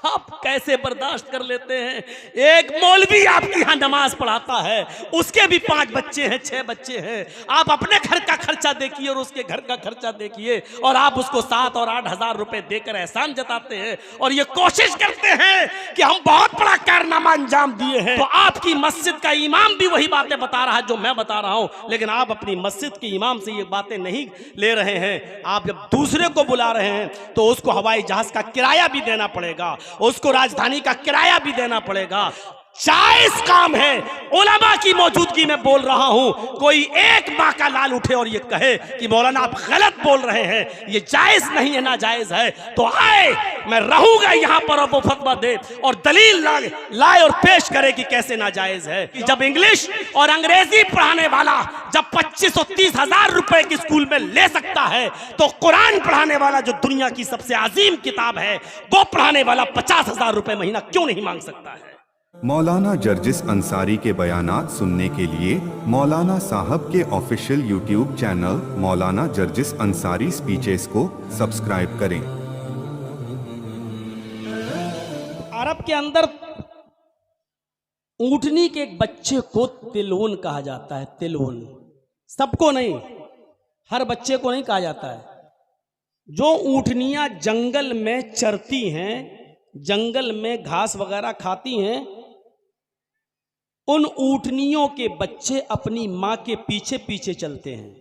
आप कैसे बर्दाश्त कर लेते हैं? एक मौलवी आपके यहाँ नमाज पढ़ाता है, उसके भी 5 बच्चे हैं, 6 बच्चे हैं। आप अपने घर का खर्चा देखिए और उसके घर का खर्चा देखिए, और आप उसको 7 और 8 हजार रुपए देकर एहसान जताते हैं और ये कोशिश करते हैं कि हम बहुत बड़ा कारनामा अंजाम दिए हैं। तो आपकी मस्जिद का इमाम भी वही बातें बता रहा है जो मैं बता रहा हूं, लेकिन आप अपनी मस्जिद के इमाम से ये बातें नहीं ले रहे हैं। आप जब दूसरे को बुला रहे हैं तो उसको हवाई जहाज का किराया भी देना पड़ेगा, उसको राजधानी का किराया भी देना पड़ेगा। जायज काम है, उलमा की मौजूदगी में बोल रहा हूं। कोई एक माँ का लाल उठे और ये कहे कि मौलाना आप गलत बोल रहे हैं, ये जायज नहीं है, ना जायज है, तो आए, मैं रहूंगा यहां पर और वो फतवा दे और दलील लाए और पेश करे कि कैसे नाजायज है। कि जब इंग्लिश और अंग्रेजी पढ़ाने वाला जब 25 और 30 हजार रुपए की स्कूल में ले सकता है, तो कुरान पढ़ाने वाला जो दुनिया की सबसे अजीम किताब है, वो पढ़ाने वाला 50 हजार रुपए महीना क्यों नहीं मांग सकता है? मौलाना जर्जिस अंसारी के बयानात सुनने के लिए मौलाना साहब के ऑफिशियल यूट्यूब चैनल मौलाना जर्जिस अंसारी स्पीचेस को सब्सक्राइब करें। अरब के अंदर ऊंटनी के एक बच्चे को तिलून कहा जाता है। तिलून सबको नहीं, हर बच्चे को नहीं कहा जाता है। जो ऊंटनियां जंगल में चरती हैं, जंगल में घास वगैरह खाती हैं, उन ऊंटनियों के बच्चे अपनी मां के पीछे पीछे चलते हैं।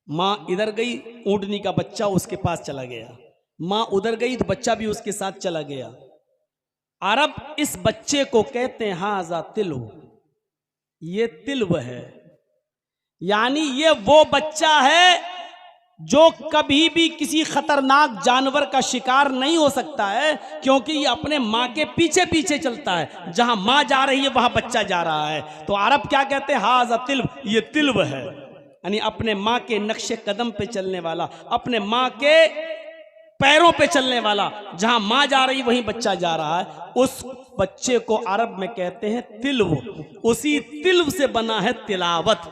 मां इधर गई, ऊंटनी का बच्चा उसके पास चला गया, मां उधर गई तो बच्चा भी उसके साथ चला गया। अरब इस बच्चे को कहते हैं हाजा तिलव, ये तिलव है, यानी ये वो बच्चा है जो कभी भी किसी खतरनाक जानवर का शिकार नहीं हो सकता है, क्योंकि ये अपने माँ के पीछे पीछे चलता है। जहां माँ जा रही है वहां बच्चा जा रहा है। तो अरब क्या कहते हैं? हाजा तिल्व, ये तिल्व है, यानी अपने माँ के नक्शे कदम पे चलने वाला, अपने माँ के पैरों पे चलने वाला। जहां माँ जा रही वहीं बच्चा जा रहा है। उस बच्चे को अरब में कहते हैं तिल्व। उसी तिल्व से बना है तिलावत,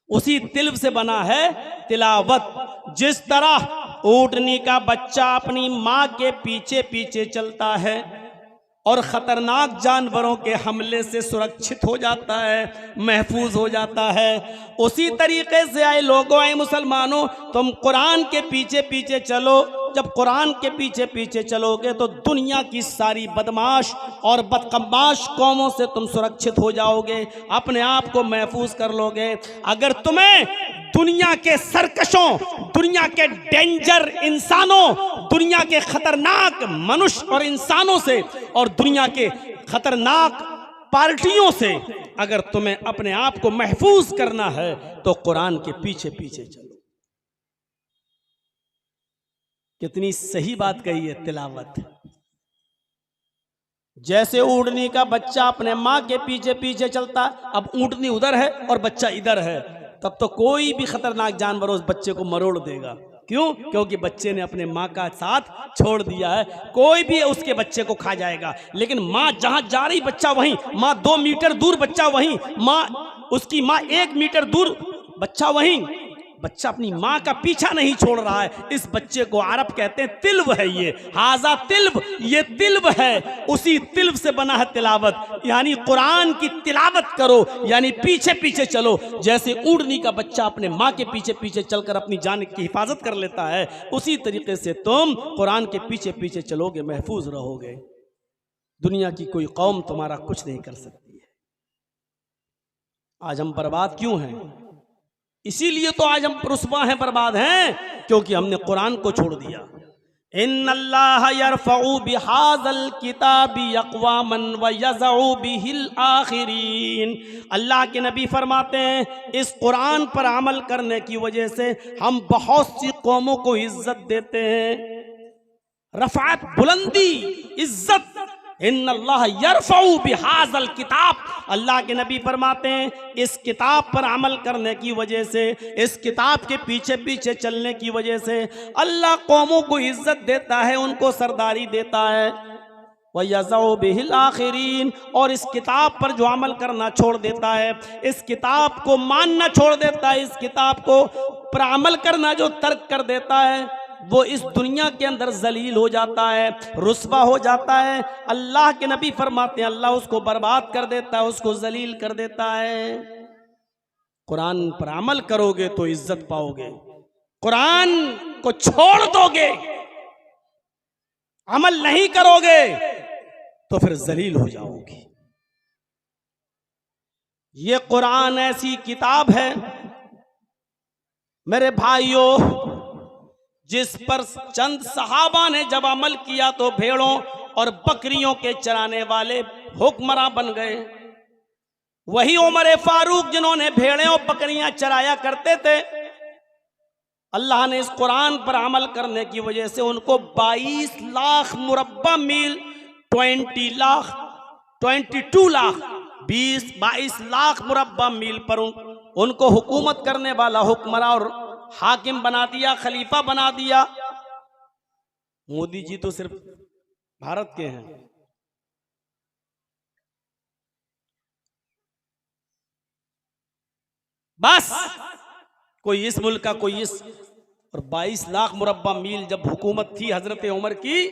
उसी तिल्व से बना है तिलावत। जिस तरह ऊंटनी का बच्चा अपनी माँ के पीछे पीछे चलता है और खतरनाक जानवरों के हमले से सुरक्षित हो जाता है, महफूज हो जाता है, उसी तरीके से आए लोगों, आए मुसलमानों, तुम कुरान के पीछे पीछे चलो। जब कुरान के पीछे पीछे चलोगे तो दुनिया की सारी बदमाश और बदकमाश कौमों से तुम सुरक्षित हो जाओगे, अपने आप को महफूज कर लोगे। अगर तुम्हें दुनिया के सरकशों, दुनिया के डेंजर इंसानों, दुनिया के खतरनाक मनुष्य और इंसानों से और दुनिया के खतरनाक पार्टियों से अगर तुम्हें अपने आप को महफूज करना है तो कुरान के पीछे पीछे चलो। कितनी सही बात कही है तिलावत। जैसे ऊंटनी का बच्चा अपने माँ के पीछे पीछे चलता, अब ऊंटनी उधर है और बच्चा इधर है, तब तो कोई भी खतरनाक जानवर उस बच्चे को मरोड़ देगा। क्यों? क्योंकि बच्चे ने अपने माँ का साथ छोड़ दिया है। कोई भी उसके बच्चे को खा जाएगा, लेकिन माँ जहां जा रही बच्चा वहीं, माँ 2 मीटर दूर बच्चा वहीं, माँ उसकी माँ 1 मीटर दूर बच्चा वहीं। बच्चा अपनी माँ का पीछा नहीं छोड़ रहा है। इस बच्चे को अरब कहते हैं तिल्व है। ये हाजा तिल्व, ये तिल्व है। उसी तिल्व से बना है तिलावत, यानी कुरान की तिलावत करो, यानी पीछे पीछे चलो। जैसे ऊंटनी का बच्चा अपने माँ के पीछे पीछे चलकर अपनी जान की हिफाजत कर लेता है, उसी तरीके से तुम कुरान के पीछे पीछे चलोगे, महफूज रहोगे। दुनिया की कोई कौम तुम्हारा कुछ नहीं कर सकती है। आज हम बर्बाद क्यों हैं? इसीलिए तो आज हम रुस्वा हैं, बर्बाद हैं, क्योंकि हमने कुरान को छोड़ दिया। इन्नल्लाह यरफ़उ बिहाज़ल किताबि अक़वामन व यज़उ बिहिल आख़िरीन। अल्लाह के नबी फरमाते हैं इस कुरान पर अमल करने की वजह से हम बहुत सी कौमों को इज्जत देते हैं। रफ़अत, बुलंदी, इज्जत। इन्नल्लाह यरफ़उ बिहाज़ल किताब, अल्लाह के नबी फरमाते हैं इस किताब पर अमल करने की वजह से, इस किताब के पीछे पीछे चलने की वजह से अल्लाह कौमों को इज्जत देता है, उनको सरदारी देता है। व यज़उ बिहिल आख़िरीन, और इस किताब पर जो अमल करना छोड़ देता है, इस किताब को मानना छोड़ देता है, इस किताब को पर अमल करना जो तर्क कर देता है, वो इस दुनिया के अंदर जलील हो जाता है, रुस्वा हो जाता है। अल्लाह के नबी फरमाते हैं अल्लाह उसको बर्बाद कर देता है, उसको जलील कर देता है। कुरान पर अमल करोगे तो इज्जत पाओगे, कुरान को छोड़ दोगे, अमल नहीं करोगे तो फिर जलील हो जाओगे। ये कुरान ऐसी किताब है मेरे भाइयों, जिस पर चंद सहाबा ने जब अमल किया तो भेड़ों और बकरियों के चराने वाले हुक्मरान बन गए। वही उमर फारूक जिन्होंने भेड़ें और बकरियां चराया करते थे, अल्लाह ने इस कुरान पर अमल करने की वजह से उनको 22 लाख मुरब्बा मील 22 लाख मुरब्बा मील पर उनको हुकूमत करने वाला हुक्मरान और हाकिम बना दिया, खलीफा बना दिया। मोदी जी तो सिर्फ भारत के हैं, बस कोई इस मुल्क का कोई इस। और 22 लाख मुरब्बा मील जब हुकूमत थी हजरत उमर की,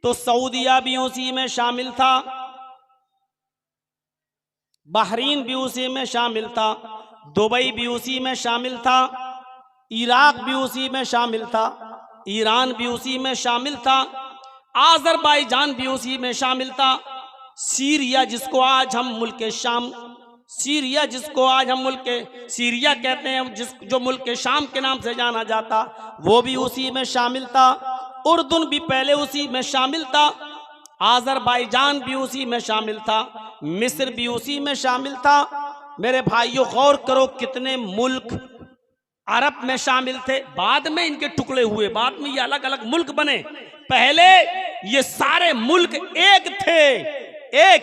तो सऊदिया भी उसी में शामिल था, बहरीन भी उसी में शामिल था, दुबई भी उसी में शामिल था, इराक भी उसी में शामिल था, ईरान भी उसी में शामिल था, आज़रबाईजान भी उसी में शामिल था, सीरिया जिसको आज हम मुल्क शाम, सीरिया जिसको आज हम मुल्क सीरिया कहते हैं, जो मुल्क शाम के नाम से जाना जाता, वो भी उसी में शामिल था। उर्दून भी पहले उसी में शामिल था, आज़रबाईजान भी उसी में शामिल था, मिस्र भी उसी में शामिल था। मेरे भाइयों गौर करो कितने मुल्क अरब में शामिल थे, बाद में इनके टुकड़े हुए, बाद में ये अलग अलग मुल्क बने, पहले ये सारे मुल्क एक थे, एक।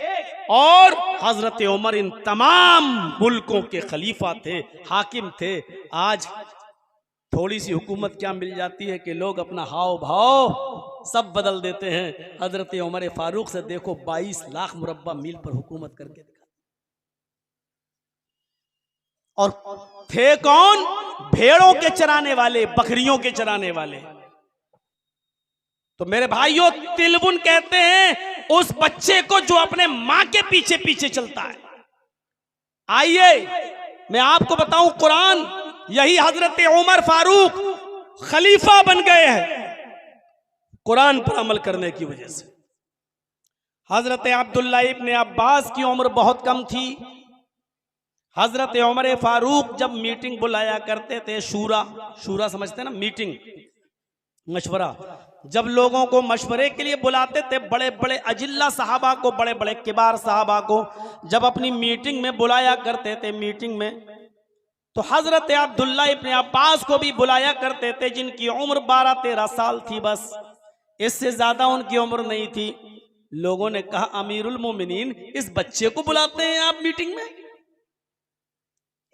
और हजरत उमर इन तमाम मुल्कों के खलीफा थे, हाकिम थे। आज थोड़ी सी हुकूमत क्या मिल जाती है कि लोग अपना हाव भाव सब बदल देते हैं। हजरत उमर फारूक से देखो 22 लाख मुरब्बा मील पर हुकूमत करके दिखा। और थे कौन? भेड़ों के चराने वाले, बकरियों के चराने वाले। तो मेरे भाइयों तिलबुन कहते हैं उस बच्चे को जो अपने मां के पीछे पीछे चलता है। आइए मैं आपको बताऊं, कुरान, यही हजरत उमर फारूक खलीफा बन गए हैं कुरान पर अमल करने की वजह से। हजरत अब्दुल्ला इब्ने अब्बास की उम्र बहुत कम थी। हजरत उमर फारूक जब मीटिंग बुलाया करते थे, शूरा समझते ना, मीटिंग, मशवरा, जब लोगों को मशवरे के लिए बुलाते थे, बड़े बड़े अजिल्ला साहबा को, बड़े बड़े किबार साहबा को जब अपनी मीटिंग में बुलाया करते थे, मीटिंग में, तो हजरत अब्दुल्ला इब्ने अब्बास को भी बुलाया करते थे, जिनकी उम्र 12-13 साल थी, बस इससे ज्यादा उनकी उम्र नहीं थी। लोगों ने कहा अमीरुल मोमिनीन, इस बच्चे को बुलाते हैं आप मीटिंग में?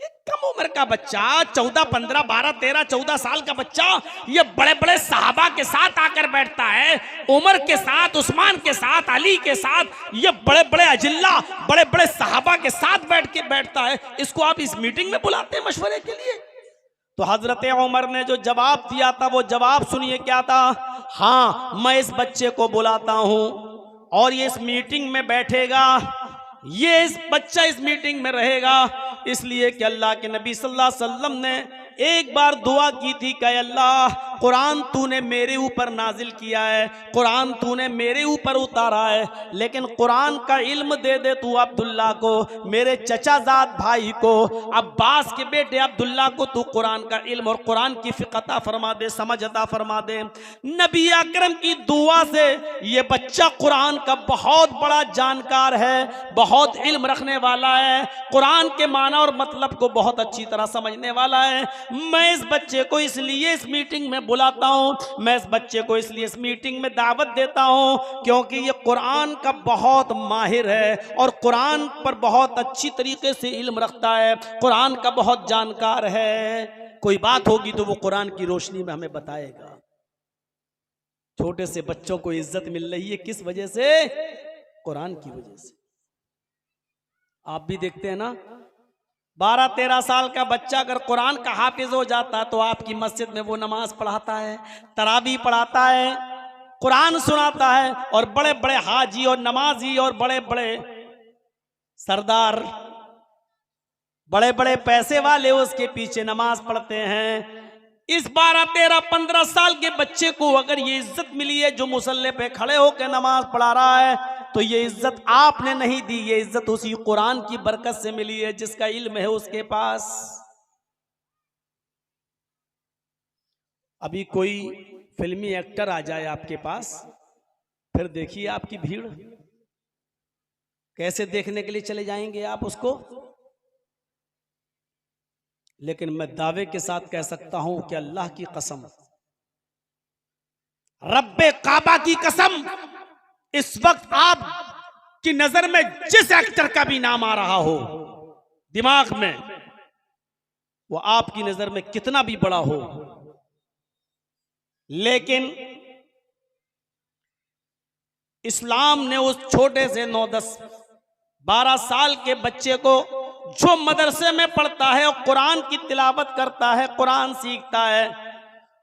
ये कम उम्र का बच्चा, 14, 15, 12, 13, 14 साल का बच्चा, ये बड़े बड़े साहबा के साथ आकर बैठता है, उमर के साथ, उस्मान के साथ, अली के साथ, ये बड़े बड़े अजिल्ला, बड़े बड़े साहबा के साथ बैठता है, इसको आप इस मीटिंग में बुलाते हैं मशवरे के लिए? तो हजरत उमर ने जो जवाब दिया था, वो जवाब सुनिए क्या था। हाँ, मैं इस बच्चे को बुलाता हूं और ये इस मीटिंग में बैठेगा, ये इस बच्चा इस मीटिंग में रहेगा, इसलिए कि अल्लाह के नबी सल्लल्लाहु अलैहि वसल्लम ने एक बार दुआ की थी कि अल्लाह, कुरान तूने मेरे ऊपर नाजिल किया है, कुरान तूने मेरे ऊपर उतारा है, लेकिन कुरान का इल्म दे दे तू अब्दुल्ला को, मेरे चचाजाद भाई को, अब्बास के बेटे अब्दुल्ला को तू कुरान का इल्म और कुरान की फिक़्ह अता फरमा दे, समझ अता फरमा दे। नबी अकरम की दुआ से ये बच्चा कुरान का बहुत बड़ा जानकार है, बहुत इल्म रखने वाला है, कुरान के माना और मतलब को बहुत अच्छी तरह समझने वाला है। मैं इस बच्चे को इसलिए इस मीटिंग में बुलाता हूं, मैं इस बच्चे को इसलिए इस मीटिंग में दावत देता हूं क्योंकि ये कुरान का बहुत माहिर है और कुरान पर बहुत अच्छी तरीके से इल्म रखता है, कुरान का बहुत जानकार है। कोई बात होगी तो वो कुरान की रोशनी में हमें बताएगा। छोटे से बच्चों को इज्जत मिल रही है किस वजह से? कुरान की वजह से। आप भी देखते हैं ना, 12-13 साल का बच्चा अगर कुरान का हाफिज हो जाता तो आपकी मस्जिद में वो नमाज पढ़ाता है, तरावी पढ़ाता है, कुरान सुनाता है, और बड़े बड़े हाजी और नमाजी और बड़े बड़े सरदार, बड़े बड़े पैसे वाले उसके पीछे नमाज पढ़ते हैं। इस 12-13-15 साल के बच्चे को अगर ये इज्जत मिली है जो मुसल्ले पे खड़े होकर नमाज पढ़ा रहा है, तो ये इज्जत आपने नहीं दी, ये इज्जत उसी कुरान की बरकत से मिली है जिसका इल्म है उसके पास। अभी कोई फिल्मी एक्टर आ जाए आपके पास, फिर देखिए आपकी भीड़ कैसे देखने के लिए चले जाएंगे आप उसको। लेकिन मैं दावे के साथ कह सकता हूं कि अल्लाह की कसम, रब्बे काबा की कसम, इस वक्त आप की नजर में जिस एक्टर का भी नाम आ रहा हो दिमाग में, वो आपकी नजर में कितना भी बड़ा हो, लेकिन इस्लाम ने उस छोटे से 9-10-12 साल के बच्चे को जो मदरसे में पढ़ता है और कुरान की तिलावत करता है, कुरान सीखता है,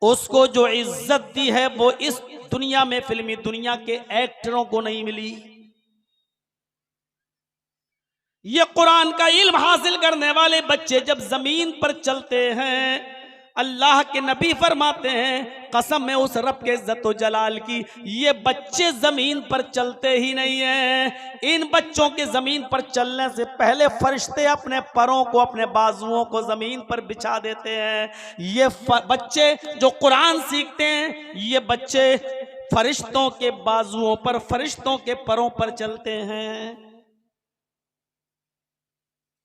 उसको जो इज्जत दी है वो इस दुनिया में फिल्मी दुनिया के एक्टरों को नहीं मिली। ये कुरान का इल्म हासिल करने वाले बच्चे जब जमीन पर चलते हैं, अल्लाह के नबी फरमाते हैं कसम है उस रब के इज्जत व जलाल की, ये बच्चे जमीन पर चलते ही नहीं हैं। इन बच्चों के जमीन पर चलने से पहले फरिश्ते अपने पैरों को, अपने बाजुओं को जमीन पर बिछा देते हैं। ये बच्चे जो कुरान सीखते हैं, ये बच्चे फरिश्तों के बाजुओं पर, फरिश्तों के पैरों पर चलते हैं।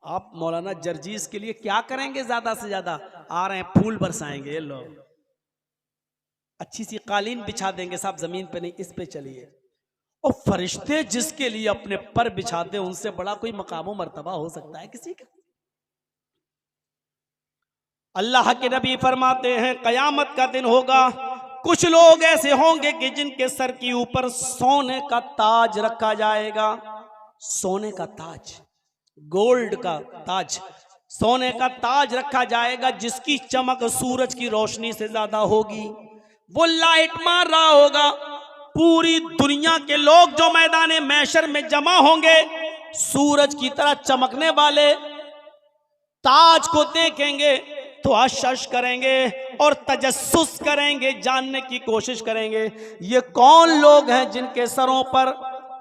आप मौलाना जर्जीस के लिए क्या करेंगे? ज्यादा से ज्यादा आ रहे हैं, फूल बरसाएंगे ये लोग, अच्छी सी कालीन बिछा देंगे, साहब जमीन पे नहीं, इस पे चलिए। और फरिश्ते जिसके लिए अपने पर बिछाते हैं, उनसे बड़ा कोई मकाम मर्तबा हो सकता है किसी का? अल्लाह के नबी फरमाते हैं कयामत का दिन होगा, कुछ लोग ऐसे होंगे कि जिनके सर के ऊपर सोने का ताज रखा जाएगा। सोने का ताज, गोल्ड का ताज, सोने का ताज रखा जाएगा जिसकी चमक सूरज की रोशनी से ज्यादा होगी। वो लाइट मार रहा होगा, पूरी दुनिया के लोग जो मैदान महशर में जमा होंगे, सूरज की तरह चमकने वाले ताज को देखेंगे तो हश करेंगे और तजस्सुस करेंगे, जानने की कोशिश करेंगे ये कौन लोग हैं जिनके सरों पर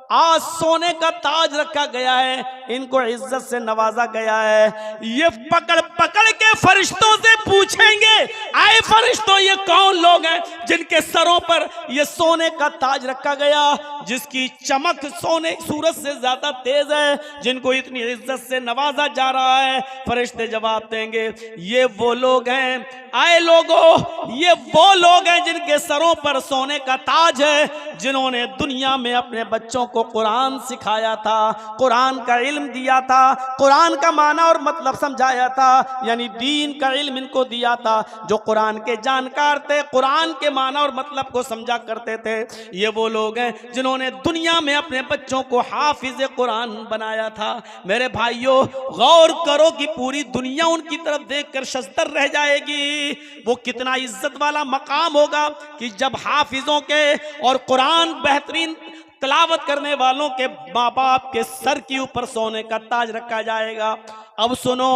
आज सोने का ताज रखा गया है, इनको इज्जत से नवाजा गया है। ये पकड़ पकड़ के फरिश्तों से पूछेंगे, आए फरिश्तों ये कौन लोग हैं जिनके सरों पर ये सोने का ताज रखा गया, जिसकी चमक सोने सूरज से ज्यादा तेज है, जिनको इतनी इज्जत से नवाजा जा रहा है। फरिश्ते जवाब देंगे ये वो लोग हैं, आए लोगों ये वो लोग हैं जिनके सरों पर सोने का ताज है, जिन्होंने दुनिया में अपने बच्चों को कुरान सिखाया था, कुरान का इल्म दिया था, कुरान का माना और मतलब समझाया था, यानी दीन का इल्म इनको दिया था। जो कुरान के जानकार थे, कुरान के माना और मतलब को समझा करते थे, ये वो लोग हैं जिन्होंने दुनिया में अपने बच्चों को हाफिज कुरान बनाया था। मेरे भाइयों गौर करो कि पूरी दुनिया उनकी तरफ देखकर शस्तर रह जाएगी। वो कितना इज्जत वाला मकाम होगा कि जब हाफिजों के और कुरान बेहतरीन तिलावत करने वालों के माँ बाप के सर के ऊपर सोने का ताज रखा जाएगा। अब सुनो,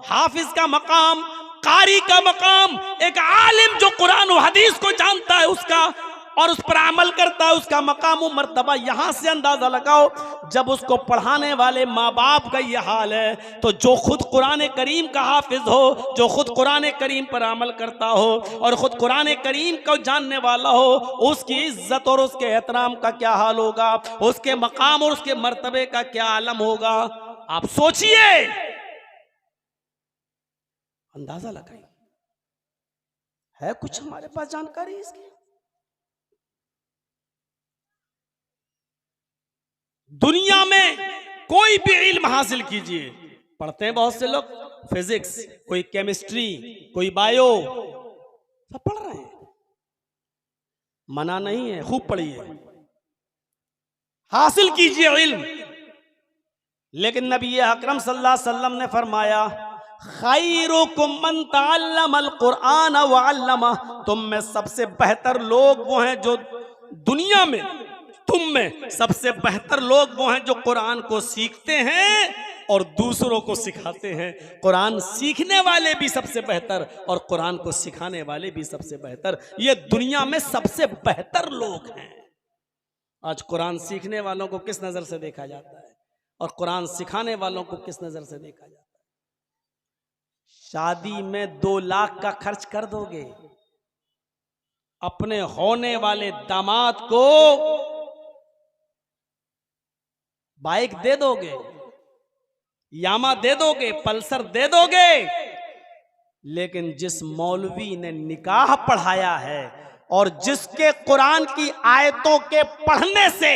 हाफिज का मकाम, कारी का मकाम, एक आलिम जो कुरान और हदीस को जानता है उसका और उस पर अमल करता है, उसका मकाम और मर्तबा यहां से अंदाजा लगाओ। जब उसको पढ़ाने वाले माँ बाप का ये हाल है, तो जो खुद कुरान करीम का हाफिज हो, जो खुद कुरान करीम पर अमल करता हो और खुद कुरान करीम को जानने वाला हो, उसकी इज्जत और उसके एहतराम का क्या हाल होगा, उसके मकाम और उसके मर्तबे का क्या आलम होगा। आप सोचिए, अंदाजा लगाइए। है कुछ हमारे पास जानकारी इसकी? दुनिया में कोई भी इल्म हासिल कीजिए, पढ़ते हैं बहुत से लोग फिजिक्स, कोई केमिस्ट्री, कोई बायो, सब पढ़ रहे हैं, मना नहीं है, खूब पढ़िए, हासिल कीजिए इल्म। लेकिन नबी अकरम सल्लल्लाहु अलैहि वसल्लम ने फरमाया खैरुकुम मन तअल्लमल कुरआन व अल्लमा, तुम में सबसे बेहतर लोग वो हैं जो दुनिया में, तुम में सबसे बेहतर लोग वो हैं जो कुरान को सीखते हैं और दूसरों को सिखाते हैं। कुरान सीखने वाले भी सबसे बेहतर और कुरान को सिखाने वाले भी सबसे बेहतर, ये दुनिया में सबसे बेहतर लोग हैं। आज कुरान सीखने वालों को किस नजर से देखा जाता है और कुरान सिखाने वालों को किस नजर से देखा जाता है? शादी में 2 लाख का खर्च कर दोगे, अपने होने वाले दामाद को बाइक दे दोगे, यामा दे दोगे, पल्सर दे दोगे, लेकिन जिस मौलवी ने निकाह पढ़ाया है और जिसके कुरान की आयतों के पढ़ने से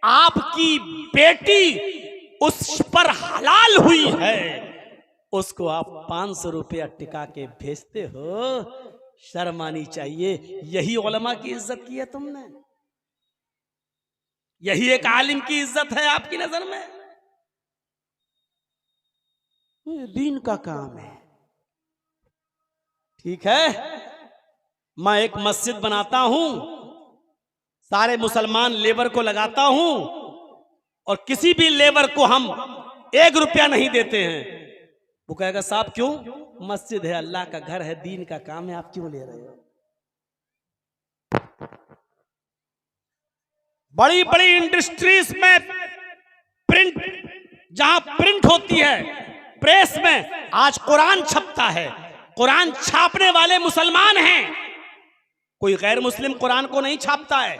आपकी बेटी उस पर हलाल हुई है, उसको आप 500 रुपया टिका के भेजते हो, शर्म आनी चाहिए। यही उलमा की इज्जत की है तुमने, यही एक आलिम की इज्जत है आपकी नजर में? ये दीन का काम है। ठीक है, मैं एक मस्जिद बनाता हूं, सारे मुसलमान लेबर को लगाता हूं और किसी भी लेबर को हम 1 रुपया नहीं देते हैं। वो कहेगा साहब क्यों? मस्जिद है, अल्लाह का घर है, दीन का काम है, आप क्यों ले रहे हो? बड़ी बड़ी इंडस्ट्रीज में प्रिंट, जहां प्रिंट होती है, प्रेस में आज कुरान छपता है, कुरान छापने वाले मुसलमान हैं। कोई गैर मुस्लिम कुरान को नहीं छापता है,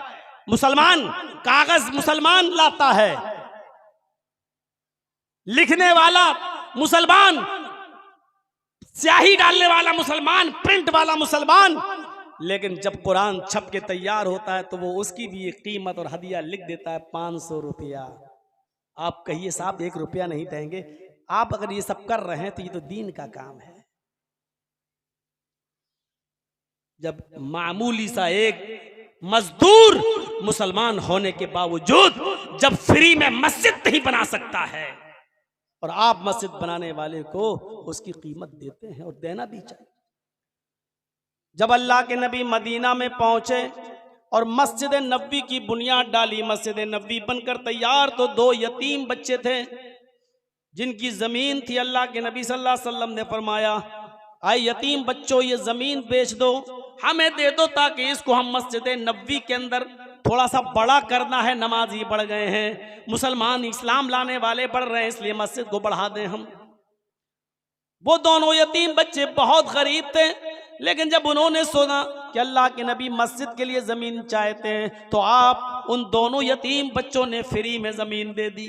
मुसलमान, कागज मुसलमान लाता है, लिखने वाला मुसलमान, स्याही डालने वाला मुसलमान, प्रिंट वाला मुसलमान। लेकिन जब कुरान छप के तैयार होता है तो वो उसकी भी एक कीमत और हदिया लिख देता है 500 रुपया। आप कहिए साहब 1 रुपया नहीं देंगे? आप अगर ये सब कर रहे हैं तो ये तो दीन का काम है। जब मामूली सा एक मजदूर मुसलमान होने के बावजूद जब फ्री में मस्जिद नहीं बना सकता है और आप मस्जिद बनाने वाले को उसकी कीमत देते हैं, और देना भी चाहिए। जब अल्लाह के नबी मदीना में पहुंचे और मस्जिद नबवी की बुनियाद डाली, मस्जिद नबवी बनकर तैयार, तो 2 यतीम बच्चे थे जिनकी जमीन थी। अल्लाह के नबी सल्लल्लाहु अलैहि वसल्लम ने फरमाया, आए यतीम बच्चों, ये जमीन बेच दो, हमें दे दो, ताकि इसको हम मस्जिद नबवी के अंदर थोड़ा सा बड़ा करना है। नमाजी बढ़ गए हैं, मुसलमान इस्लाम लाने वाले बढ़ रहे हैं, इसलिए मस्जिद को बढ़ा दें हम। वो दोनों यतीम बच्चे बहुत गरीब थे, लेकिन जब उन्होंने सुना कि अल्लाह के नबी मस्जिद के लिए जमीन चाहते हैं तो आप उन दोनों यतीम बच्चों ने फ्री में जमीन दे दी।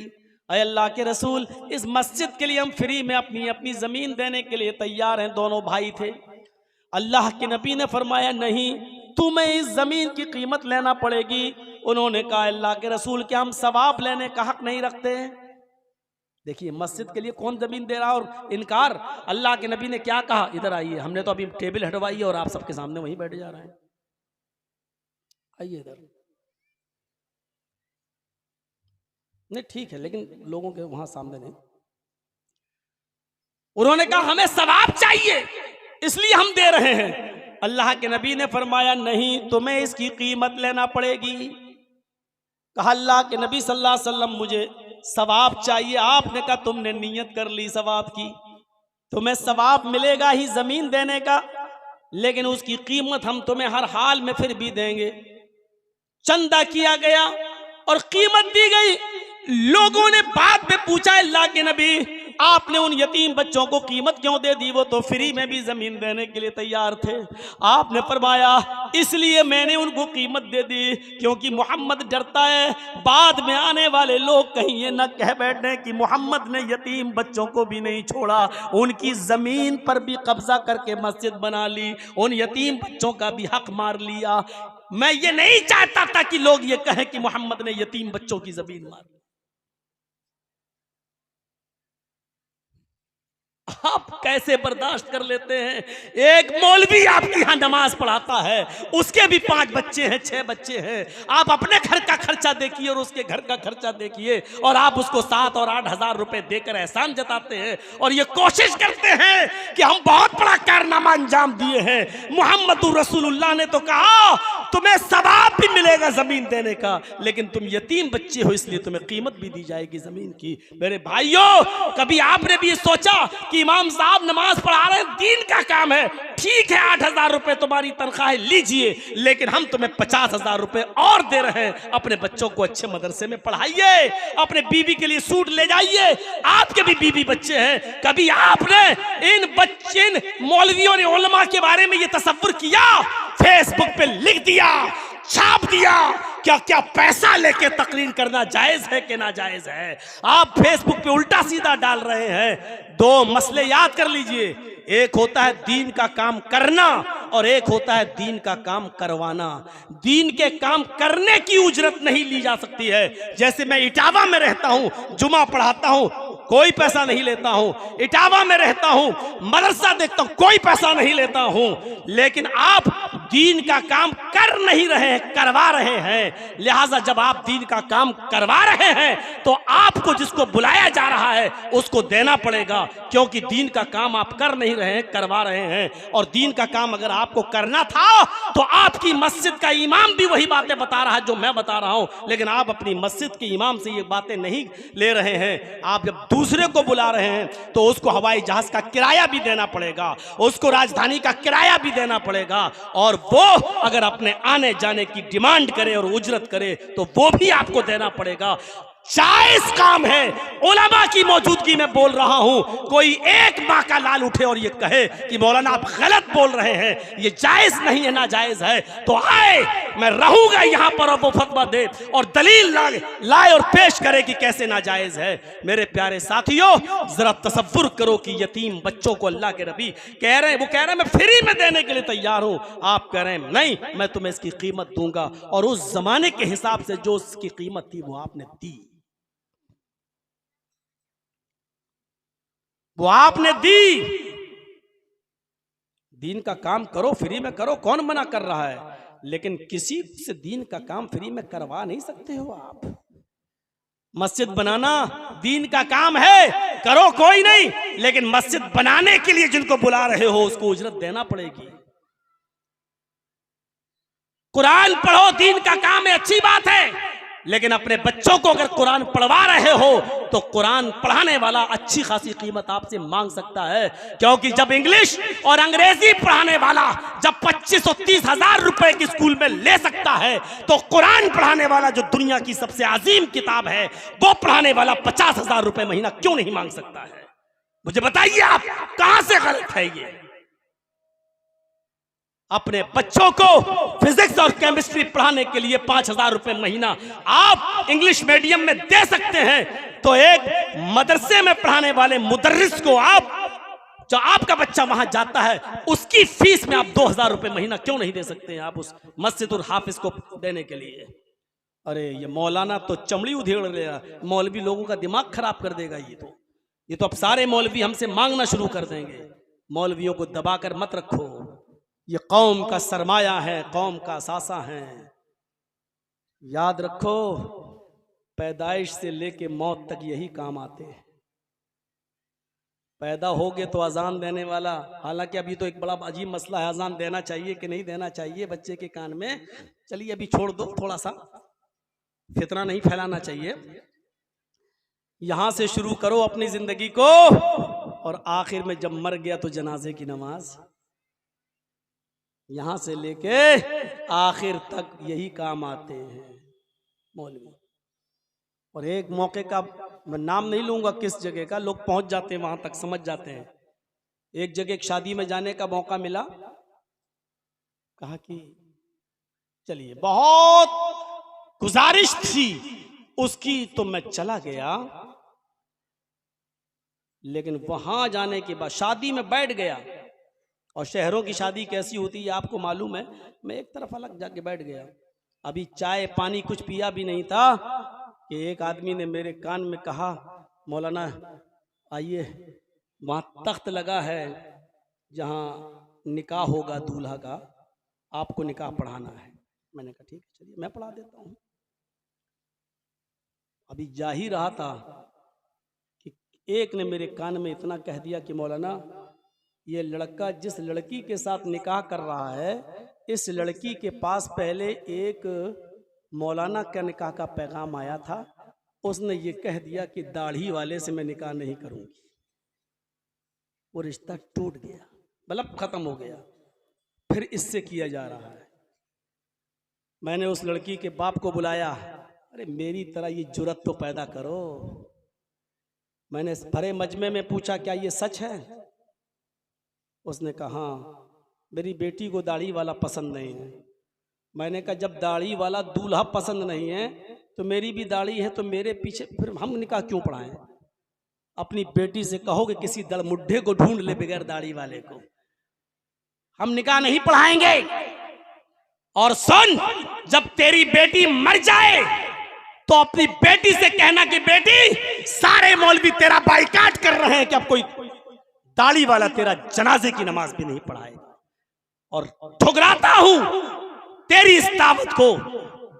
अय अल्लाह के रसूल, इस मस्जिद के लिए हम फ्री में अपनी अपनी जमीन देने के लिए तैयार हैं। दोनों भाई थे। अल्लाह के नबी ने फरमाया, नहीं, तुम्हें इस जमीन की कीमत लेना पड़ेगी। उन्होंने कहा, अल्लाह के रसूल, क्या हम सवाब लेने का हक नहीं रखते हैं? देखिए, मस्जिद के लिए कौन जमीन दे रहा और इनकार। अल्लाह के नबी ने क्या कहा, इधर आइए, हमने तो अभी टेबल हटवाई है और आप सबके सामने वहीं बैठ जा रहे हैं, आइए इधर। नहीं ठीक है, लेकिन लोगों के वहां सामने नहीं। उन्होंने कहा, हमें सवाब चाहिए इसलिए हम दे रहे हैं। अल्लाह के नबी ने फरमाया, नहीं, तुम्हें इसकी कीमत लेना पड़ेगी। कहा, अल्लाह के नबी सल्लल्लाहु अलैहि वसल्लम, मुझे सवाब चाहिए। आपने कहा, तुमने नियत कर ली सवाब की, तुम्हें सवाब मिलेगा ही जमीन देने का, लेकिन उसकी कीमत हम तुम्हें हर हाल में फिर भी देंगे। चंदा किया गया और कीमत दी गई। लोगों ने बाद में पूछा, अल्लाह के नबी, आपने उन यतीम बच्चों को कीमत क्यों दे दी? वो तो फ्री में भी जमीन देने के लिए तैयार थे। आपने फरमाया, इसलिए मैंने उनको कीमत दे दी क्योंकि मोहम्मद डरता है बाद में आने वाले लोग कहीं ये न कह बैठे कि मोहम्मद ने यतीम बच्चों को भी नहीं छोड़ा, उनकी जमीन पर भी कब्जा करके मस्जिद बना ली, उन यतीम बच्चों का भी हक मार लिया। मैं ये नहीं चाहता था कि लोग ये कहें कि मोहम्मद ने यतीम बच्चों की जमीन मार ली। आप कैसे बर्दाश्त कर लेते हैं? एक मौलवी आपके यहाँ नमाज पढ़ाता है, उसके भी 5 बच्चे हैं, 6 बच्चे हैं। आप अपने घर का खर्चा देखिए और उसके घर का खर्चा देखिए, और आप उसको 7 और 8 हजार रुपए देकर एहसान जताते हैं और ये कोशिश करते हैं कि हम बहुत बड़ा कारनामा अंजाम दिए हैं। मोहम्मद रसूलुल्लाह ने तो कहा तुम्हें सवाब भी मिलेगा जमीन देने का, लेकिन तुम यतीम बच्चे हो इसलिए तुम्हें कीमत भी दी जाएगी जमीन की। मेरे भाइयों, कभी आपने भी सोचा कि इमाम साहब नमाज पढ़ा रहे हैं, दीन का काम है, ठीक है 8 हजार रुपए तुम्हारी तनख्वाह लीजिए, लेकिन हम तुम्हें 50 हजार रुपए और दे रहे हैं। अपने बच्चों को अच्छे मदरसे में पढ़ाइए, अपने बीवी के लिए सूट ले जाइए, आपके भी बीवी बच्चे हैं। कभी आपने इन मौलवियों ने उलमा के बारे में ये तसव्वुर किया? फेसबुक पे लिख दिया, छाप दिया, क्या क्या पैसा लेके तकरीर करना जायज है कि ना जायज है? आप फेसबुक पे उल्टा सीधा डाल रहे हैं। 2 मसले याद कर लीजिए, एक होता है दीन का काम करना और एक होता है दीन का काम करवाना। दीन के काम करने की उजरत नहीं ली जा सकती है। जैसे मैं इटावा में रहता हूं, जुमा पढ़ाता हूं, कोई पैसा नहीं लेता हूं। इटावा में रहता हूं, मदरसा देखता हूं, कोई पैसा नहीं लेता हूं। लेकिन आप दीन का काम कर नहीं रहे हैं, करवा रहे हैं। लिहाजा जब आप दीन का काम करवा रहे हैं तो आपको जिसको बुलाया जा रहा है उसको देना पड़ेगा, क्योंकि दीन का काम आप कर नहीं रहे हैं, करवा रहे हैं। और दीन का काम अगर आपको करना था तो आपकी मस्जिद का इमाम भी वही बातें बता रहा है जो मैं बता रहा हूं, लेकिन आप अपनी मस्जिद के इमाम से ये बातें नहीं ले रहे हैं। आप जब दूसरे को बुला रहे हैं तो उसको हवाई जहाज का किराया भी देना पड़ेगा, उसको राजधानी का किराया भी देना पड़ेगा, और वो अगर अपने आने जाने की डिमांड करे और उजरत करे तो वो भी आपको देना पड़ेगा। जायज काम है। उलमा की मौजूदगी में बोल रहा हूं, कोई एक माँ का लाल उठे और ये कहे कि मौलाना आप गलत बोल रहे हैं, ये जायज नहीं है, ना जायज है, तो आए, मैं रहूंगा यहां पर और वो फतवा दे और दलील लाए और पेश करे कि कैसे नाजायज है। मेरे प्यारे साथियों, जरा तसव्वुर करो कि यतीम बच्चों को अल्लाह के नबी कह रहे हैं, वो कह रहे हैं मैं फ्री में देने के लिए तैयार हूं, आप कह रहे हैं नहीं, मैं तुम्हें इसकी कीमत दूंगा, और उस जमाने के हिसाब से जो उसकी कीमत थी वो आपने दी, वो आपने दी। दीन का काम करो, फ्री में करो, कौन मना कर रहा है? लेकिन किसी से दीन का काम फ्री में करवा नहीं सकते हो आप। मस्जिद बनाना दीन का काम है, करो कोई नहीं, लेकिन मस्जिद बनाने के लिए जिनको बुला रहे हो उसको उजरत देना पड़ेगी। कुरान पढ़ो, दीन का काम है, अच्छी बात है, लेकिन अपने बच्चों को अगर कुरान पढ़वा रहे हो तो कुरान पढ़ाने वाला अच्छी खासी कीमत आपसे मांग सकता है, क्योंकि जब इंग्लिश और अंग्रेजी पढ़ाने वाला जब 25 और 30 हजार रुपए की स्कूल में ले सकता है, तो कुरान पढ़ाने वाला जो दुनिया की सबसे अजीम किताब है वो पढ़ाने वाला 50 हजार रुपए महीना क्यों नहीं मांग सकता है? मुझे बताइए आप कहां से गलत है ये? अपने बच्चों को फिजिक्स और केमिस्ट्री पढ़ाने के लिए 5,000 रुपए महीना आप इंग्लिश मीडियम में दे सकते हैं, तो एक मदरसे में पढ़ाने वाले मुदर्रिस को आप, जो आपका बच्चा वहां जाता है, उसकी फीस में आप 2,000 रुपए महीना क्यों नहीं दे सकते हैं आप उस मस्जिद और हाफिज को देने के लिए? अरे ये मौलाना तो चमड़ी उधेड़ रहा, मौलवी लोगों का दिमाग खराब कर देगा। ये तो अब सारे मौलवी हमसे मांगना शुरू कर देंगे। मौलवियों को दबाकर मत रखो, ये कौम का सरमाया है, कौम का असासा है। याद रखो, पैदाइश से लेके मौत तक यही काम आते हैं। पैदा हो गए तो अजान देने वाला, हालांकि अभी तो एक बड़ा अजीब मसला है, अजान देना चाहिए कि नहीं देना चाहिए बच्चे के कान में। चलिए अभी छोड़ दो, थोड़ा सा फितना नहीं फैलाना चाहिए। यहां से शुरू करो अपनी जिंदगी को, और आखिर में जब मर गया तो जनाजे की नमाज, यहां से लेके आखिर तक यही काम आते हैं मौलवी। और एक मौके का, मैं नाम नहीं लूंगा किस जगह का, लोग पहुंच जाते हैं वहां तक, समझ जाते हैं। एक जगह एक शादी में जाने का मौका मिला, कहा कि चलिए, बहुत गुजारिश थी उसकी तो मैं चला गया, लेकिन वहां जाने के बाद शादी में बैठ गया, और शहरों की शादी कैसी होती है आपको मालूम है, मैं एक तरफ अलग जाके बैठ गया। अभी चाय पानी कुछ पिया भी नहीं था कि एक आदमी ने मेरे कान में कहा, मौलाना आइए वहाँ तख्त लगा है जहाँ निकाह होगा दूल्हा का, आपको निकाह पढ़ाना है। मैंने कहा ठीक है चलिए मैं पढ़ा देता हूँ। अभी जा ही रहा था कि एक ने मेरे कान में इतना कह दिया कि मौलाना, ये लड़का जिस लड़की के साथ निकाह कर रहा है, इस लड़की के पास पहले एक मौलाना का निकाह का पैगाम आया था, उसने ये कह दिया कि दाढ़ी वाले से मैं निकाह नहीं करूँगी। वो रिश्ता टूट गया, मतलब ख़त्म हो गया। फिर इससे किया जा रहा है। मैंने उस लड़की के बाप को बुलाया, अरे मेरी तरह ये जुर्रत तो पैदा करो। मैंने भरे मजमे में पूछा क्या ये सच है? उसने कहा हाँ, मेरी बेटी को दाढ़ी वाला पसंद नहीं है। मैंने कहा जब दाढ़ी वाला दूल्हा पसंद नहीं है तो मेरी भी दाढ़ी है, तो मेरे पीछे फिर हम निकाह क्यों पढ़ाएं? अपनी बेटी से कहो कि किसी दड़मुड्ढे को ढूंढ ले बगैर दाढ़ी वाले को, हम निकाह नहीं पढ़ाएंगे। और सुन, जब तेरी बेटी मर जाए तो अपनी बेटी से कहना कि बेटी सारे मौलवी तेरा बाइकाट कर रहे हैं कि अब कोई दाढ़ी वाला तेरा जनाजे की नमाज भी नहीं पढ़ाएगा। और ठुकराता हूं तेरी इस दावत को,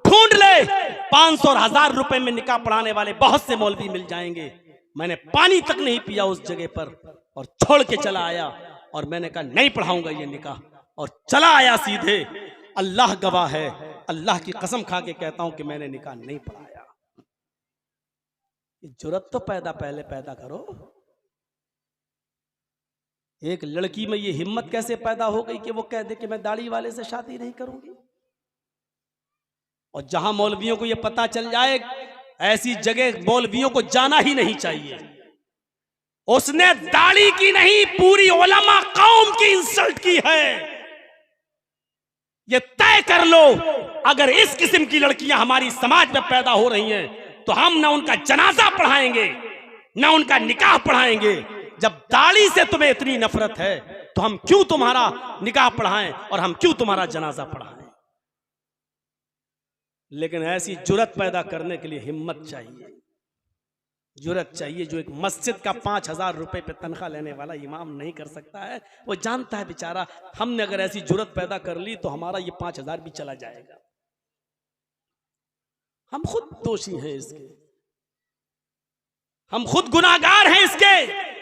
ढूंढ ले 500 और 1000 रुपए में निकाह पढ़ाने वाले बहुत से मौलवी मिल जाएंगे। मैंने पानी तक नहीं पिया उस जगह पर और छोड़ के चला आया। और मैंने कहा नहीं पढ़ाऊंगा ये निकाह, और चला आया सीधे। अल्लाह गवाह है, अल्लाह की कसम खा के कहता हूं कि मैंने निकाह नहीं पढ़ाया। जुर्रत तो पहले पैदा करो। एक लड़की में ये हिम्मत कैसे पैदा हो गई कि वो कह दे कि मैं दाढ़ी वाले से शादी नहीं करूंगी। और जहां मौलवियों को ये पता चल जाए, ऐसी जगह मौलवियों को जाना ही नहीं चाहिए। उसने दाढ़ी की नहीं, पूरी उलमा कौम की इंसल्ट की है। ये तय कर लो, अगर इस किस्म की लड़कियां हमारी समाज में पैदा हो रही हैं तो हम ना उनका जनाजा पढ़ाएंगे ना उनका निकाह पढ़ाएंगे। जब दाढ़ी से तुम्हें इतनी नफरत है तो हम क्यों तुम्हारा निकाह पढ़ाएं और हम क्यों तुम्हारा जनाजा पढ़ाएं? लेकिन ऐसी जुर्रत पैदा करने के लिए हिम्मत चाहिए, जुर्रत चाहिए। जो एक मस्जिद का 5000 रुपए पे तनख्वाह लेने वाला इमाम नहीं कर सकता है, वो जानता है बेचारा हमने अगर ऐसी जुर्रत पैदा कर ली तो हमारा ये 5000 भी चला जाएगा। हम खुद दोषी हैं इसके, हम खुद गुनाहगार हैं इसके।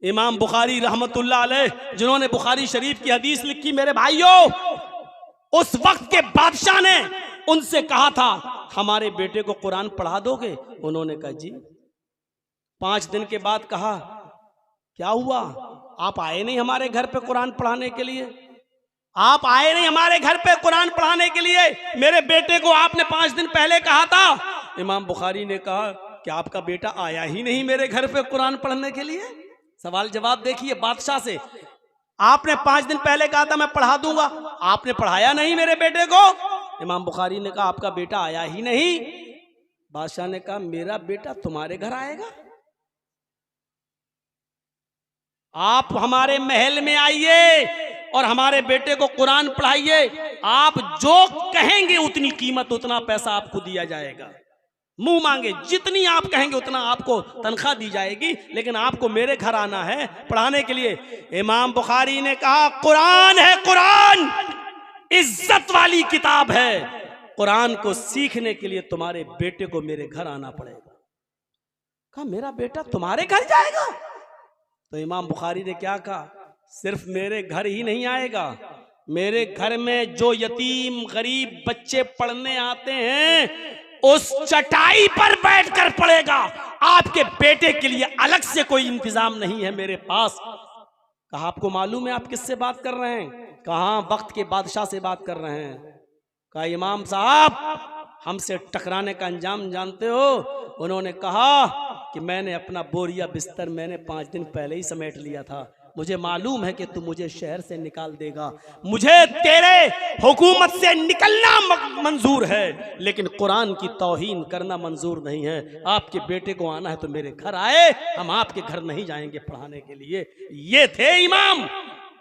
इमाम बुखारी रहमतुल्लाह अलैह जिन्होंने बुखारी शरीफ की हदीस लिखी, मेरे भाइयों, उस वक्त के बादशाह ने उनसे कहा था हमारे बेटे को कुरान पढ़ा दोगे? उन्होंने कहा जी। 5 दिन के बाद कहा क्या हुआ, आप आए नहीं हमारे घर पे कुरान पढ़ाने के लिए? आप आए नहीं हमारे घर पे कुरान पढ़ाने के लिए? मेरे बेटे को आपने 5 दिन पहले कहा था। इमाम बुखारी ने कहा कि आपका बेटा आया ही नहीं मेरे घर पे कुरान पढ़ने के लिए। सवाल जवाब देखिए बादशाह से, आपने 5 दिन पहले कहा था मैं पढ़ा दूंगा, आपने पढ़ाया नहीं मेरे बेटे को। इमाम बुखारी ने कहा आपका बेटा आया ही नहीं। बादशाह ने कहा मेरा बेटा तुम्हारे घर आएगा? आप हमारे महल में आइए और हमारे बेटे को कुरान पढ़ाइए, आप जो कहेंगे उतनी कीमत उतना पैसा आपको दिया जाएगा। मुंह मांगे जितनी आप कहेंगे उतना आपको तनख्वाह दी जाएगी, लेकिन आपको मेरे घर आना है पढ़ाने के लिए। इमाम बुखारी ने कहा कुरान है, कुरान इज्जत वाली किताब है, कुरान को सीखने के लिए तुम्हारे बेटे को मेरे घर आना पड़ेगा। कहा मेरा बेटा तुम्हारे घर जाएगा? तो इमाम बुखारी ने क्या कहा, सिर्फ मेरे घर ही नहीं आएगा, मेरे घर में जो यतीम गरीब बच्चे पढ़ने आते हैं उस चटाई पर बैठकर पढ़ेगा। आपके बेटे के लिए अलग से कोई इंतजाम नहीं है मेरे पास। कहा आपको मालूम है आप किससे बात कर रहे हैं? कहा वक्त के बादशाह से बात कर रहे हैं। कहा इमाम साहब हमसे टकराने का अंजाम जानते हो? उन्होंने कहा कि मैंने अपना बोरिया बिस्तर मैंने 5 दिन पहले ही समेट लिया था, मुझे मालूम है कि तू मुझे शहर से निकाल देगा, मुझे तेरे हुकूमत से निकलना मंजूर है लेकिन कुरान की तौहीन करना मंजूर नहीं है। आपके बेटे को आना है तो मेरे घर आए, हम आपके घर नहीं जाएंगे पढ़ाने के लिए। ये थे इमाम,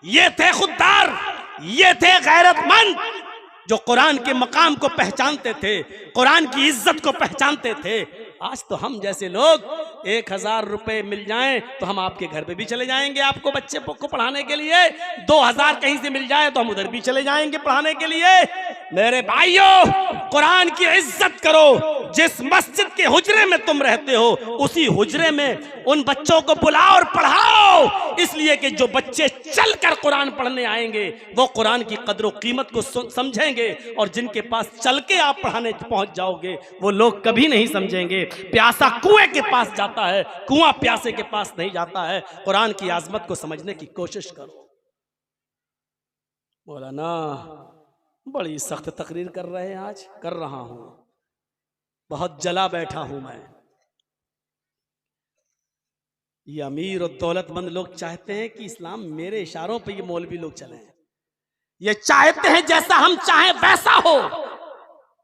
ये थे खुददार, ये थे गैरतमंद जो कुरान के मकाम को पहचानते थे, कुरान की इज्जत को पहचानते थे। आज तो हम जैसे लोग 1000 रुपए मिल जाएं तो हम आपके घर पे भी चले जाएंगे आपको बच्चे को पढ़ाने के लिए। 2000 कहीं से मिल जाए तो हम उधर भी चले जाएंगे पढ़ाने के लिए। मेरे भाइयों, कुरान की इज्जत करो। जिस मस्जिद के हुजरे में तुम रहते हो उसी हुजरे में उन बच्चों को बुलाओ और पढ़ाओ, इसलिए कि जो बच्चे चलकर कुरान पढ़ने आएंगे वो कुरान की कदर और कीमत को समझेंगे, और जिनके पास चल के आप पढ़ाने पहुंच जाओगे वो लोग कभी नहीं समझेंगे। प्यासा कुएं के पास जाता है, कुआं प्यासे के पास नहीं जाता है। कुरान की आजमत को समझने की कोशिश करो। मौलाना बड़ी सख्त तकरीर कर रहे हैं, आज कर रहा हूं, बहुत जला बैठा हूं मैं। ये अमीर और दौलतमंद लोग चाहते हैं कि इस्लाम मेरे इशारों पे ये मौलवी लोग चले। ये चाहते हैं जैसा हम चाहें वैसा हो,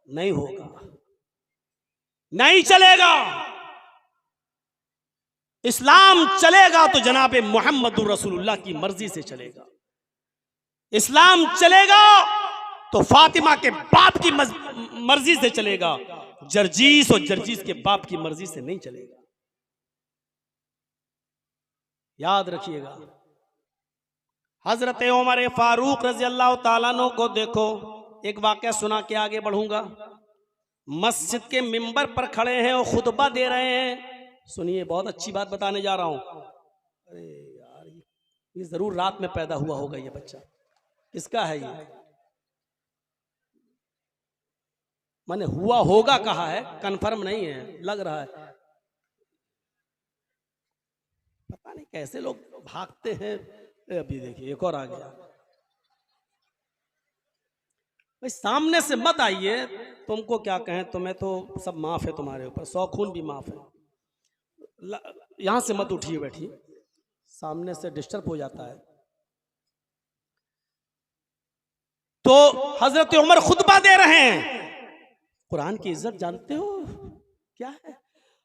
नहीं होगा, नहीं चलेगा। इस्लाम चलेगा तो जनाबे मोहम्मदुर रसूलुल्लाह की मर्जी से चलेगा। इस्लाम चलेगा तो फातिमा के बाप की मर्जी से चलेगा। जर्जीस और जर्जीस के बाप की मर्जी से नहीं चलेगा, याद रखिएगा। हजरत उमर फारूक रजी अल्लाह ताला अन्हु को देखो, एक वाकया सुना के आगे बढ़ूंगा। मस्जिद के मिंबर पर खड़े हैं और खुतबा दे रहे हैं। सुनिए, बहुत अच्छी बात बताने जा रहा हूं। अरे यार, ये जरूर रात में पैदा हुआ होगा ये बच्चा। किसका है ये? माने हुआ होगा कहा है, कंफर्म नहीं है, लग रहा है। पता नहीं कैसे लोग भागते हैं। अभी देखिए एक और आ गया। भाई सामने से मत आइए, तुमको क्या कहें, तुम्हें तो सब माफ है, तुम्हारे ऊपर 100 खून भी माफ है। यहां से मत उठिए, बैठिए, सामने से डिस्टर्ब हो जाता है। तो हजरत उमर खुतबा दे रहे हैं। कुरान की इज्जत जानते हो क्या है?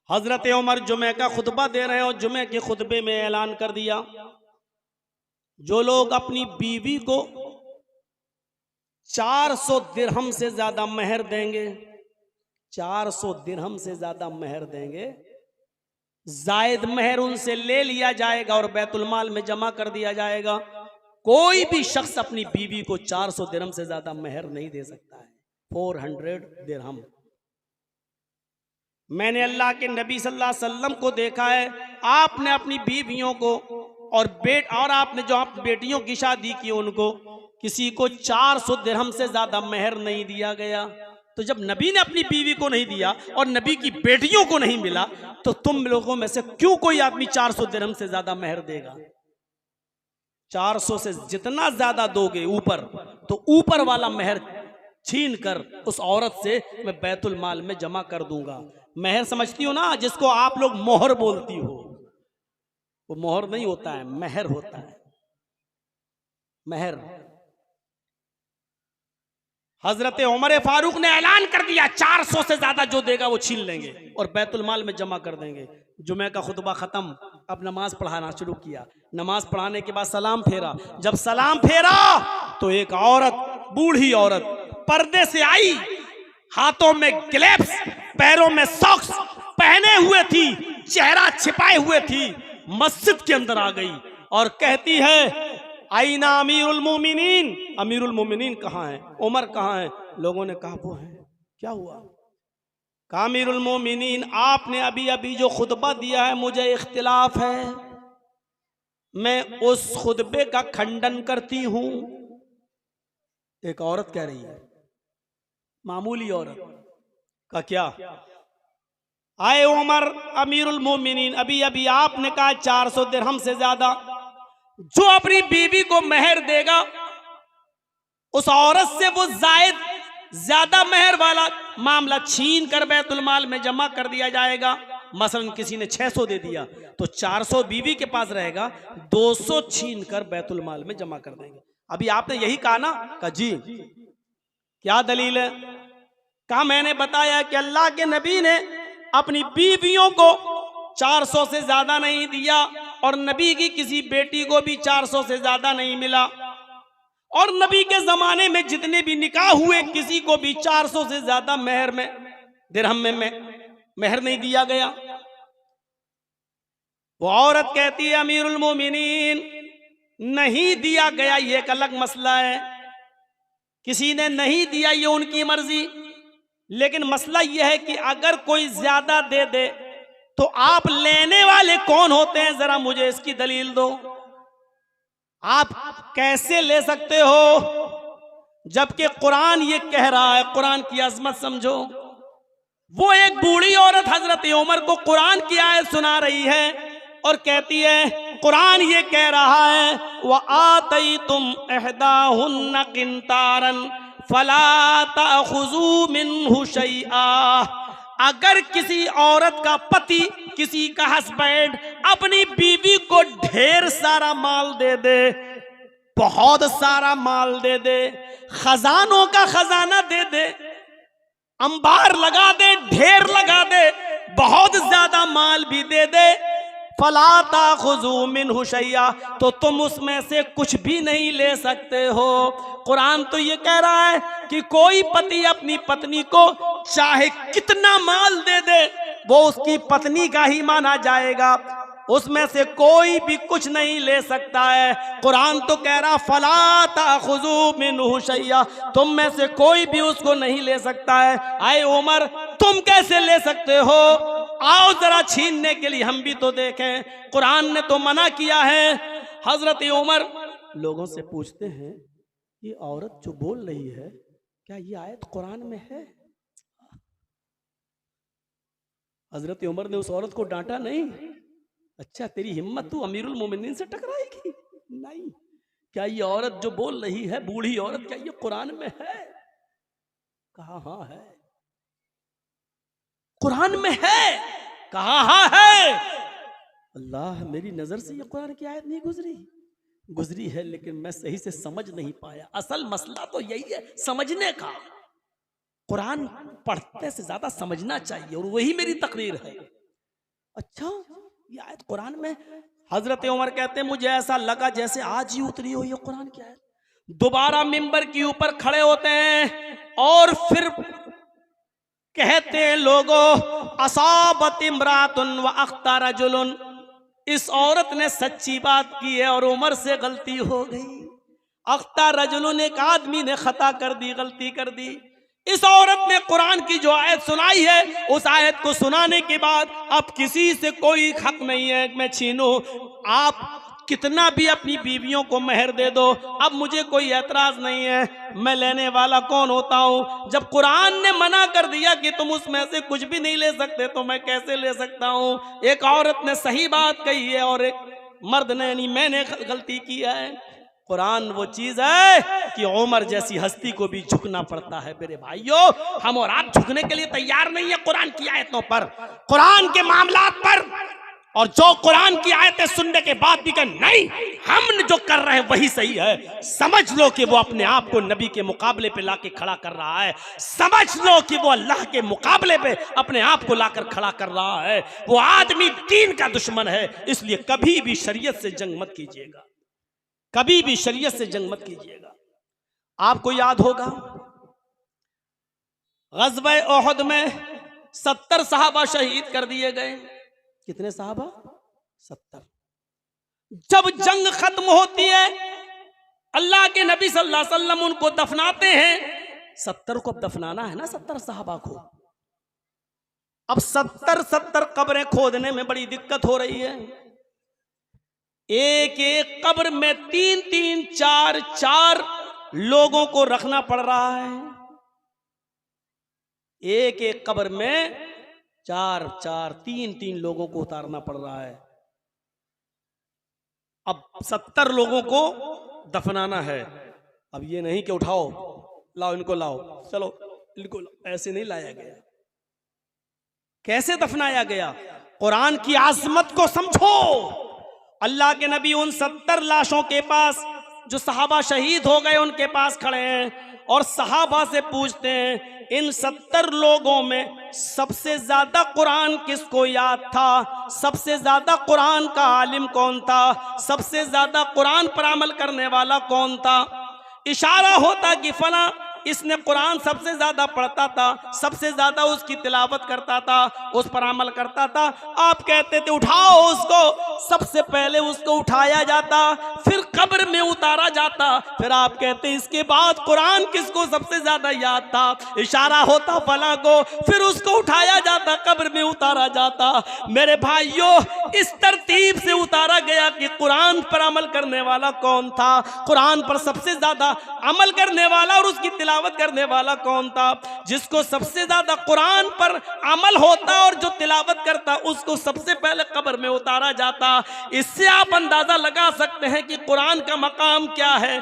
हजरत उमर जुमे का खुतबा दे रहे हैं और जुमे के खुतबे में ऐलान कर दिया, जो लोग अपनी बीवी को 400 दिरहम से ज्यादा मेहर देंगे, 400 दिरहम से ज्यादा मेहर देंगे, जायद मेहर उनसे ले लिया जाएगा और बैतुल माल में जमा कर दिया जाएगा। कोई भी शख्स अपनी बीवी को 400 दिरहम से ज्यादा मेहर नहीं दे सकता है। 400 दिरहम। मैंने अल्लाह के नबी सल्लल्लाहु अलैहि वसल्लम को देखा है, आपने अपनी बीवियों को और आपने जो आप बेटियों की शादी की उनको किसी को 400 दिरहम से ज्यादा मेहर नहीं दिया गया। तो जब नबी ने अपनी बीवी को नहीं दिया और नबी की बेटियों को नहीं मिला, तो तुम लोगों में से क्यों कोई आदमी 400 दिरहम से ज्यादा मेहर देगा? 400 से जितना ज्यादा दोगे ऊपर, तो ऊपर वाला मेहर छीन कर उस औरत से मैं बैतुल माल में जमा कर दूंगा। मेहर समझती हो ना, जिसको आप लोग मोहर बोलती हो, वो मोहर नहीं होता है, मेहर होता है, मेहर। हजरत उमर फारूक ने ऐलान कर दिया, 400 से ज्यादा जो देगा वो छीन लेंगे और बैतुल माल में जमा कर देंगे। जुमे का खुतबा खत्म, अब नमाज पढ़ाना शुरू किया। नमाज पढ़ाने के बाद सलाम फेरा। जब सलाम फेरा तो एक औरत, बूढ़ी औरत पर्दे से आई, हाथों में ग्लव्स, पैरों में सॉक्स पहने हुए थी, चेहरा छिपाए हुए थी, मस्जिद के अंदर आ गई और कहती है, आईना अमीरुल मोमिनीन, अमीरुल मोमिनीन कहाँ है, उमर कहाँ है? लोगों ने कहा वो है। क्या हुआ? कहा अमीरुल मोमिनीन, आपने अभी अभी जो खुतबा दिया है मुझे इख्तिलाफ है, मैं उस खुतबे का खंडन करती हूं। एक औरत कह रही है, मामूली औरत का क्या? आए उमर अमीरुल मोमिनीन, अभी अभी आपने कहा 400 दिरहम से ज्यादा जो अपनी बीवी को मेहर देगा उस औरत से वो जायद ज्यादा मेहर वाला मामला छीन कर बैतुल माल में जमा कर दिया जाएगा। मसलन किसी ने 600 दे दिया तो 400 बीवी के पास रहेगा, 200 छीन कर बैतुल माल में जमा कर देंगे। अभी आपने यही कहा ना? कहा जी। क्या दलील है? कहा मैंने बताया कि अल्लाह के नबी ने अपनी बीवियों को 400 से ज्यादा नहीं दिया और नबी की किसी बेटी को भी 400 से ज्यादा नहीं मिला, और नबी के जमाने में जितने भी निकाह हुए किसी को भी 400 से ज्यादा मेहर में दिरहम में मेहर नहीं दिया गया। वो औरत कहती है अमीरुल मोमिनीन, नहीं दिया गया ये एक अलग मसला है, किसी ने नहीं दिया ये उनकी मर्जी, लेकिन मसला यह है कि अगर कोई ज्यादा दे दे तो आप लेने वाले कौन होते हैं, जरा मुझे इसकी दलील दो। आप कैसे ले सकते हो जबकि कुरान ये कह रहा है, कुरान की अजमत समझो। वो एक बूढ़ी औरत हजरत उमर को कुरान की आयत सुना रही है और कहती है कुरान ये कह रहा है व आतई तुम एहदाहुन्ना किंतारन फला ताखुजू मिन्हु शैआ। अगर किसी औरत का पति, किसी का हस्बैंड अपनी बीवी को ढेर सारा माल दे दे, बहुत सारा माल दे दे, खजानों का खजाना दे दे, अंबार लगा दे, ढेर लगा दे, बहुत ज्यादा माल भी दे दे, फला ताखुजू मिन्हु शैया, तो तुम उसमें से कुछ भी नहीं ले सकते हो। कुरान तो ये कह रहा है कि कोई पति अपनी पत्नी को चाहे कितना माल दे दे वो उसकी पत्नी का ही माना जाएगा, उसमें से कोई भी कुछ नहीं ले सकता है। कुरान तो कह रहा फला ताखुजू मिन्हु शैया, तुम में से कोई भी उसको नहीं ले सकता है। आए उमर, तुम कैसे ले सकते हो? आओ जरा छीनने के लिए हम भी तो देखें, कुरान ने तो मना किया है। हजरत उमर लोगों से पूछते हैं ये औरत जो बोल रही है क्या ये आयत कुरान में है? हजरत उमर ने उस औरत को डांटा नहीं। अच्छा तेरी हिम्मत, तू अमीरुल मोमिनीन से टकराएगी? नहीं। क्या ये औरत जो बोल रही है, बूढ़ी औरत, क्या ये कुरान में है? कहा हाँ है। कुरान में है? कहा हाँ है। अल्लाह, मेरी नजर से ये कुरान की आयत नहीं गुजरी है, लेकिन मैं सही से समझ नहीं पाया। असल मसला तो यही है, समझने का। कुरान पढ़ने से ज्यादा समझना चाहिए और वही मेरी तकरीर है। अच्छा ये आयत कुरान में? हजरत उमर कहते हैं मुझे ऐसा लगा जैसे आज ही उतरी हो ये कुरान की आयत। दोबारा मिंबर के ऊपर खड़े होते हैं और फिर कहते हैं लोगों, असाबत इमरातुन व अख्ता रजुलन, इस औरत ने सच्ची बात की है और उमर से गलती हो गई। अख्ता रजुलन, एक आदमी ने खता कर दी, गलती कर दी। इस औरत ने कुरान की जो आयत सुनाई है, उस आयत को सुनाने के बाद अब किसी से कोई हक नहीं है मैं छीनूं। आप कितना भी अपनी बीवियों को मेहर दे दो, अब मुझे कोई एतराज नहीं है, मैं लेने वाला कौन होता हूं? जब कुरान ने मना कर दिया कि तुम उसमें से कुछ भी नहीं ले सकते तो मैं कैसे ले सकता हूं? एक औरत ने सही बात कही है और एक मर्द ने, यानी मैंने गलती की है। कुरान वो चीज है कि उमर जैसी हस्ती को भी झुकना पड़ता है। मेरे भाइयों, हम और आप झुकने के लिए तैयार नहीं है कुरान की आयतों पर, कुरान के मामलात पर। और जो कुरान की आयतें सुनने के बाद भी कहें नहीं, हम जो कर रहे हैं वही सही है, समझ लो कि वो अपने आप को नबी के मुकाबले पे लाके खड़ा कर रहा है। समझ लो कि वो अल्लाह के मुकाबले पे अपने आप को लाकर खड़ा कर रहा है। वो आदमी दीन का दुश्मन है। इसलिए कभी भी शरीयत से जंग मत कीजिएगा, कभी भी शरीयत से जंग मत कीजिएगा। आपको याद होगा ग़ज़वा उहद में 70 सहाबा शहीद कर दिए गए। कितने सहाबा? 70। जब जंग खत्म होती है, अल्लाह के नबी सल्लल्लाहु अलैहि वसल्लम उनको दफनाते हैं। 70 को अब दफनाना है ना, 70 सहाबा को। अब 70 कब्रें खोदने में बड़ी दिक्कत हो रही है। एक एक कब्र में 3-3, 4-4 लोगों को रखना पड़ रहा है। एक एक कब्र में 4-4, 3-3 लोगों को उतारना पड़ रहा है। अब 70 लोगों को दफनाना है। अब ये नहीं कि उठाओ, लाओ इनको, लाओ, चलो इनको लाओ, ऐसे नहीं लाया गया। कैसे दफनाया गया? कुरान की आजमत को समझो। अल्लाह के नबी उन 70 लाशों के पास, जो सहाबा शहीद हो गए, उनके पास खड़े हैं और सहाबा से पूछते हैं इन 70 लोगों में सबसे ज्यादा कुरान किसको याद था? सबसे ज्यादा कुरान का आलिम कौन था? सबसे ज्यादा कुरान पर अमल करने वाला कौन था? इशारा होता कि फला इसने कुरान सबसे ज्यादा पढ़ता था, सबसे ज्यादा उसकी तिलावत करता था, उस पर अमल करता था। आप कहते थे उठाओ उसको, सबसे पहले उसको उठाया जाता, फिर कब्र में उतारा जाता, फिर आप कहते इसके बाद कुरान किसको सबसे ज्यादा याद था, इशारा होता फला को, फिर उसको उठाया जाता, कब्र में उतारा जाता। मेरे भाइयों, इस तरतीब से उतारा गया कि कुरान पर अमल करने वाला कौन था, कुरान पर सबसे ज्यादा अमल करने वाला और उसकी तिलावत करने वाला कौन था। जिसको सबसे ज्यादा कुरान पर अमल होता और जो तिलावत करता उसको सबसे पहले कब्र में उतारा जाता। इससे आप अंदाजा लगा सकते हैं कि कुरान का मकाम क्या है।